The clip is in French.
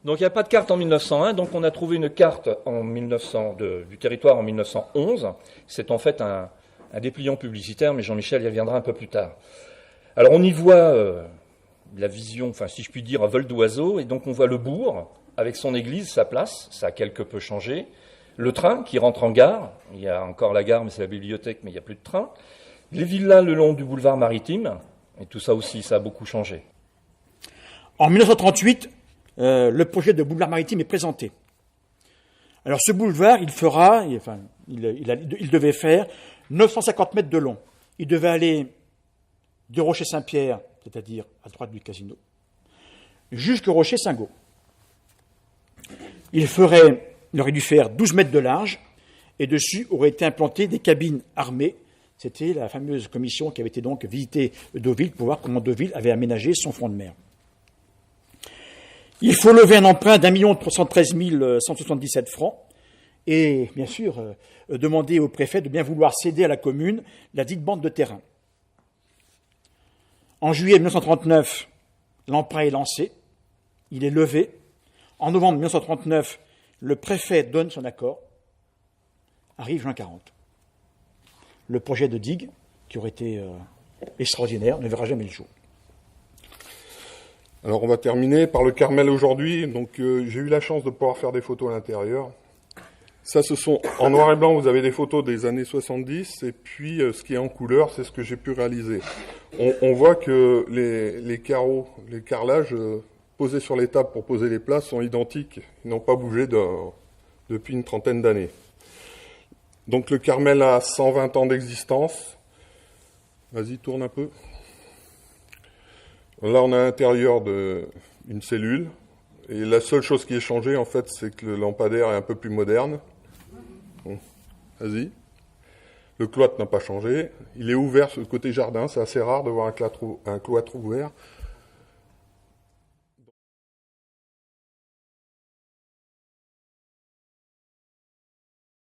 Donc il n'y a pas de carte en 1901, donc on a trouvé une carte du territoire en 1911. C'est en fait un dépliant publicitaire, mais Jean-Michel y reviendra un peu plus tard. Alors on y voit la vision, enfin si je puis dire, à vol d'oiseau, et donc on voit le bourg, avec son église, sa place, ça a quelque peu changé. Le train qui rentre en gare, il y a encore la gare, mais c'est la bibliothèque, mais il n'y a plus de train. Les villas le long du boulevard maritime, et tout ça aussi, ça a beaucoup changé. En 1938, le projet de boulevard maritime est présenté. Alors ce boulevard, il devait faire 950 mètres de long. Il devait aller de Rocher-Saint-Pierre, c'est-à-dire à droite du casino, jusqu'au Rocher-Saint-Gaud. Il aurait dû faire 12 mètres de large, et dessus auraient été implantées des cabines armées. C'était la fameuse commission qui avait été donc visiter Deauville pour voir comment Deauville avait aménagé son front de mer. Il faut lever un emprunt d'1 113 francs et, bien sûr, demander au préfet de bien vouloir céder à la commune la dite bande de terrain. En juillet 1939, l'emprunt est lancé, il est levé. En novembre 1939, le préfet donne son accord. Arrive juin 40. Le projet de digue, qui aurait été extraordinaire, ne verra jamais le jour. Alors on va terminer par le Carmel aujourd'hui. Donc j'ai eu la chance de pouvoir faire des photos à l'intérieur. Ça, ce sont en noir et blanc, vous avez des photos des années 70, et puis ce qui est en couleur, c'est ce que j'ai pu réaliser. On voit que les carreaux, les carrelages posés sur les tables pour poser les plats sont identiques. Ils n'ont pas bougé depuis une trentaine d'années. Donc le Carmel a 120 ans d'existence. Vas-y, tourne un peu. Là, on a à l'intérieur une cellule. Et la seule chose qui est changée, en fait, c'est que le lampadaire est un peu plus moderne. Bon, vas-y. Le cloître n'a pas changé. Il est ouvert sur le côté jardin. C'est assez rare de voir un cloître ouvert.